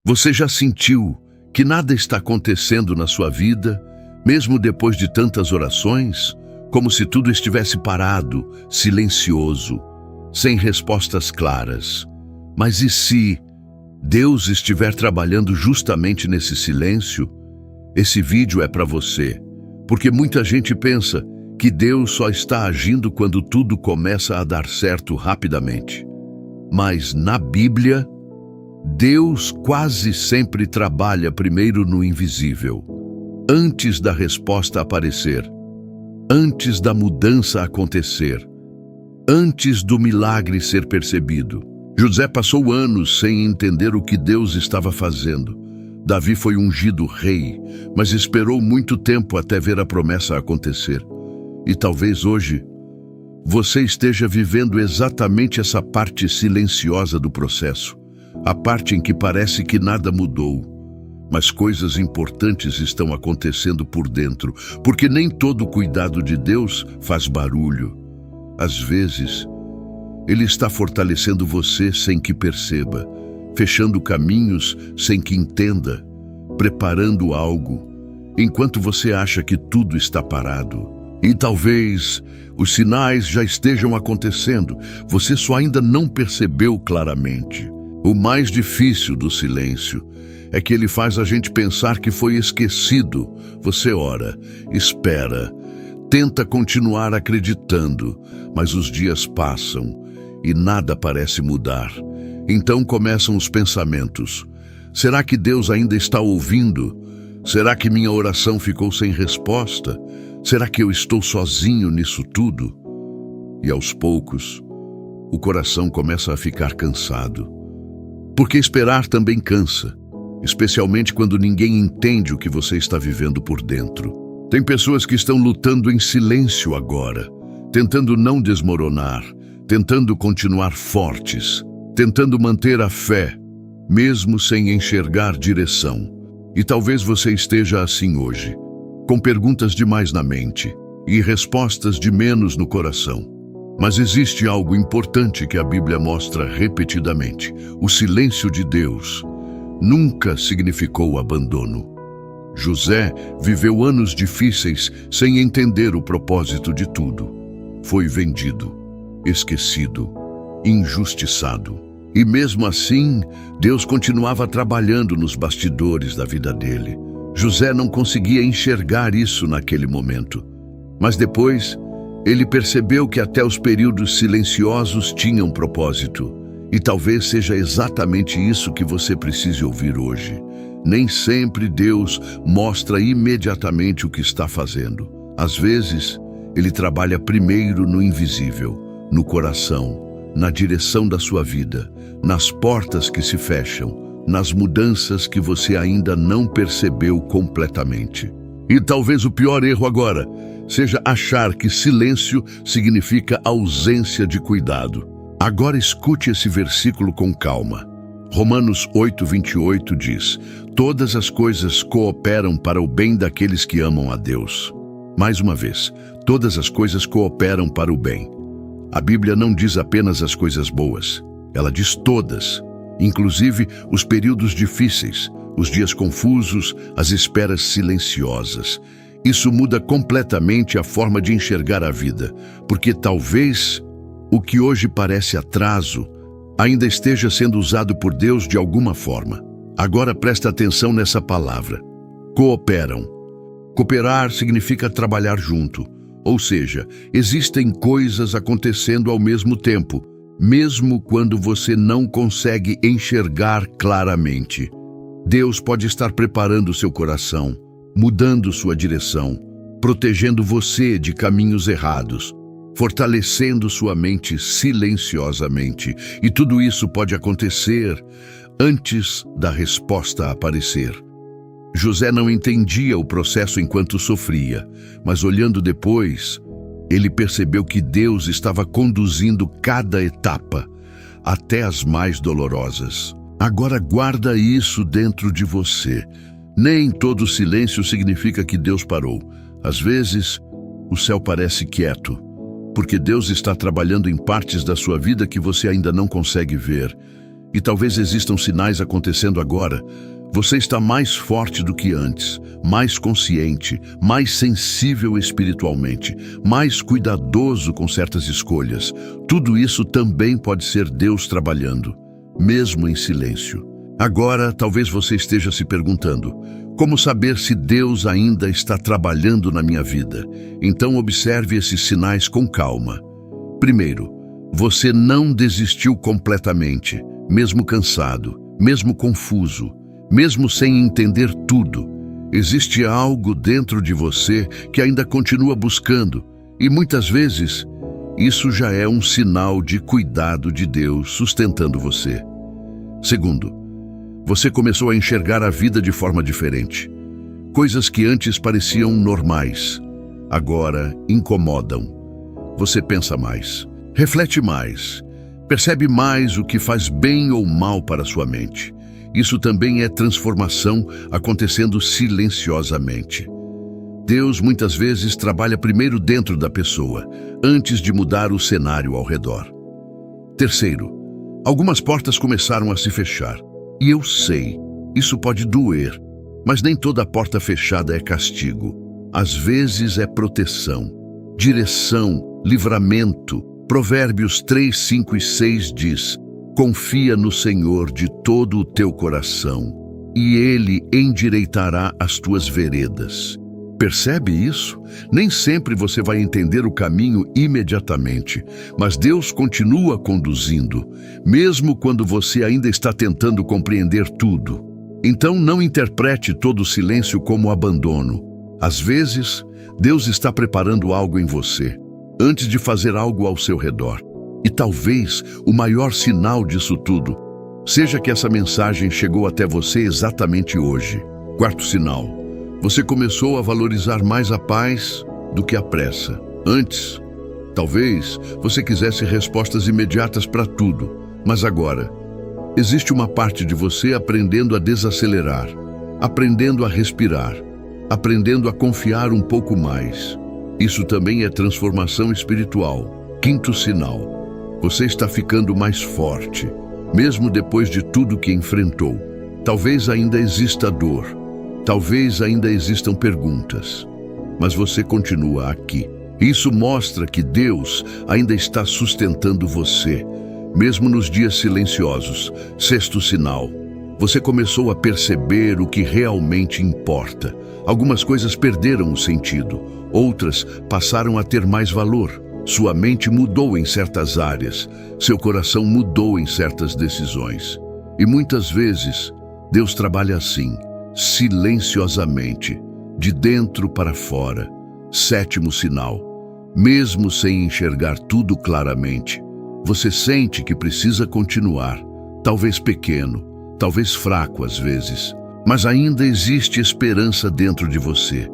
Você já sentiu que nada está acontecendo na sua vida, mesmo depois de tantas orações, como se tudo estivesse parado, silencioso, sem respostas claras? Mas e se Deus estiver trabalhando justamente nesse silêncio? Esse vídeo é para você, porque muita gente pensa que Deus só está agindo quando tudo começa a dar certo rapidamente. Mas na Bíblia, Deus quase sempre trabalha primeiro no invisível, antes da resposta aparecer, antes da mudança acontecer, antes do milagre ser percebido. José passou anos sem entender o que Deus estava fazendo. Davi foi ungido rei, mas esperou muito tempo até ver a promessa acontecer. E talvez hoje você esteja vivendo exatamente essa parte silenciosa do processo, a parte em que parece que nada mudou, mas coisas importantes estão acontecendo por dentro, porque nem todo cuidado de Deus faz barulho. Às vezes, Ele está fortalecendo você sem que perceba, fechando caminhos sem que entenda, preparando algo, enquanto você acha que tudo está parado. E talvez os sinais já estejam acontecendo, você só ainda não percebeu claramente. O mais difícil do silêncio é que ele faz a gente pensar que foi esquecido. Você ora, espera, tenta continuar acreditando, mas os dias passam e nada parece mudar. Então começam os pensamentos. Será que Deus ainda está ouvindo? Será que minha oração ficou sem resposta? Será que eu estou sozinho nisso tudo? E aos poucos, o coração começa a ficar cansado. Porque esperar também cansa, especialmente quando ninguém entende o que você está vivendo por dentro. Tem pessoas que estão lutando em silêncio agora, tentando não desmoronar, tentando continuar fortes, tentando manter a fé, mesmo sem enxergar direção. E talvez você esteja assim hoje, com perguntas demais na mente e respostas de menos no coração. Mas existe algo importante que a Bíblia mostra repetidamente. O silêncio de Deus nunca significou abandono. José viveu anos difíceis sem entender o propósito de tudo. Foi vendido, esquecido, injustiçado. E mesmo assim, Deus continuava trabalhando nos bastidores da vida dele. José não conseguia enxergar isso naquele momento. Mas depois, ele percebeu que até os períodos silenciosos tinham propósito. E talvez seja exatamente isso que você precise ouvir hoje. Nem sempre Deus mostra imediatamente o que está fazendo. Às vezes, Ele trabalha primeiro no invisível, no coração, na direção da sua vida, nas portas que se fecham, nas mudanças que você ainda não percebeu completamente. E talvez o pior erro agora seja achar que silêncio significa ausência de cuidado. Agora escute esse versículo com calma. Romanos 8:28 diz: todas as coisas cooperam para o bem daqueles que amam a Deus. Mais uma vez, todas as coisas cooperam para o bem. A Bíblia não diz apenas as coisas boas, ela diz todas, inclusive os períodos difíceis, os dias confusos, as esperas silenciosas. Isso muda completamente a forma de enxergar a vida, porque talvez o que hoje parece atraso ainda esteja sendo usado por Deus de alguma forma. Agora presta atenção nessa palavra: cooperam. Cooperar significa trabalhar junto, ou seja, existem coisas acontecendo ao mesmo tempo, mesmo quando você não consegue enxergar claramente. Deus pode estar preparando seu coração, mudando sua direção, protegendo você de caminhos errados, fortalecendo sua mente silenciosamente. E tudo isso pode acontecer antes da resposta aparecer. José não entendia o processo enquanto sofria, mas olhando depois, ele percebeu que Deus estava conduzindo cada etapa, até as mais dolorosas. Agora guarda isso dentro de você. Nem todo silêncio significa que Deus parou. Às vezes, o céu parece quieto, porque Deus está trabalhando em partes da sua vida que você ainda não consegue ver. E talvez existam sinais acontecendo agora. Você está mais forte do que antes, mais consciente, mais sensível espiritualmente, mais cuidadoso com certas escolhas. Tudo isso também pode ser Deus trabalhando, mesmo em silêncio. Agora, talvez você esteja se perguntando: como saber se Deus ainda está trabalhando na minha vida? Então observe esses sinais com calma. Primeiro, você não desistiu completamente, mesmo cansado, mesmo confuso, mesmo sem entender tudo. Existe algo dentro de você que ainda continua buscando, e muitas vezes isso já é um sinal de cuidado de Deus sustentando você. Segundo, você começou a enxergar a vida de forma diferente. Coisas que antes pareciam normais, agora incomodam. Você pensa mais, reflete mais, percebe mais o que faz bem ou mal para sua mente. Isso também é transformação acontecendo silenciosamente. Deus muitas vezes trabalha primeiro dentro da pessoa, antes de mudar o cenário ao redor. Terceiro, algumas portas começaram a se fechar. E eu sei, isso pode doer, mas nem toda porta fechada é castigo. Às vezes é proteção, direção, livramento. Provérbios 3, 5 e 6 diz: confia no Senhor de todo o teu coração, e Ele endireitará as tuas veredas. Percebe isso? Nem sempre você vai entender o caminho imediatamente, mas Deus continua conduzindo, mesmo quando você ainda está tentando compreender tudo. Então não interprete todo o silêncio como abandono. Às vezes, Deus está preparando algo em você, antes de fazer algo ao seu redor. E talvez o maior sinal disso tudo seja que essa mensagem chegou até você exatamente hoje. Quarto sinal: você começou a valorizar mais a paz do que a pressa. Antes, talvez você quisesse respostas imediatas para tudo, mas agora, existe uma parte de você aprendendo a desacelerar, aprendendo a respirar, aprendendo a confiar um pouco mais. Isso também é transformação espiritual. Quinto sinal: você está ficando mais forte, mesmo depois de tudo que enfrentou. Talvez ainda exista dor, talvez ainda existam perguntas, mas você continua aqui. Isso mostra que Deus ainda está sustentando você, mesmo nos dias silenciosos. Sexto sinal: você começou a perceber o que realmente importa. Algumas coisas perderam o sentido, outras passaram a ter mais valor. Sua mente mudou em certas áreas, seu coração mudou em certas decisões. E muitas vezes, Deus trabalha assim, silenciosamente, de dentro para fora. Sétimo sinal: mesmo sem enxergar tudo claramente, você sente que precisa continuar, talvez pequeno, talvez fraco às vezes, mas ainda existe esperança dentro de você.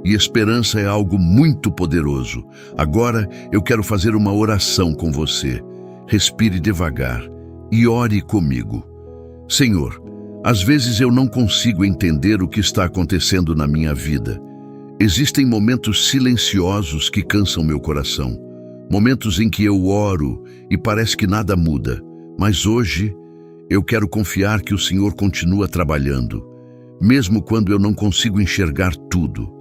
E esperança é algo muito poderoso. Agora eu quero fazer uma oração com você. Respire devagar e ore comigo. Senhor, às vezes eu não consigo entender o que está acontecendo na minha vida. Existem momentos silenciosos que cansam meu coração. Momentos em que eu oro e parece que nada muda. Mas hoje eu quero confiar que o Senhor continua trabalhando, mesmo quando eu não consigo enxergar tudo.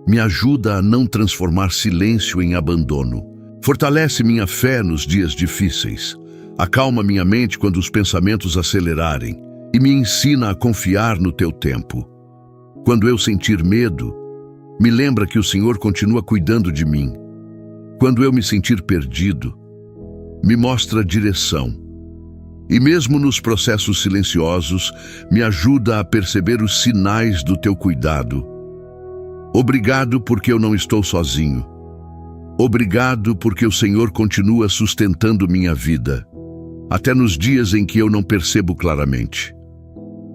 Me ajuda a não transformar silêncio em abandono. Fortalece minha fé nos dias difíceis. Acalma minha mente quando os pensamentos acelerarem e me ensina a confiar no teu tempo. Quando eu sentir medo, me lembra que o Senhor continua cuidando de mim. Quando eu me sentir perdido, me mostra direção. E mesmo nos processos silenciosos, me ajuda a perceber os sinais do teu cuidado. Obrigado porque eu não estou sozinho. Obrigado porque o Senhor continua sustentando minha vida, até nos dias em que eu não percebo claramente.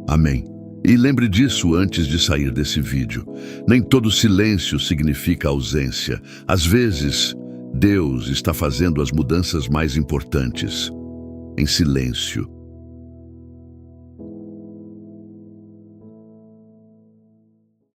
Amém. E lembre disso antes de sair desse vídeo. Nem todo silêncio significa ausência. Às vezes, Deus está fazendo as mudanças mais importantes em silêncio.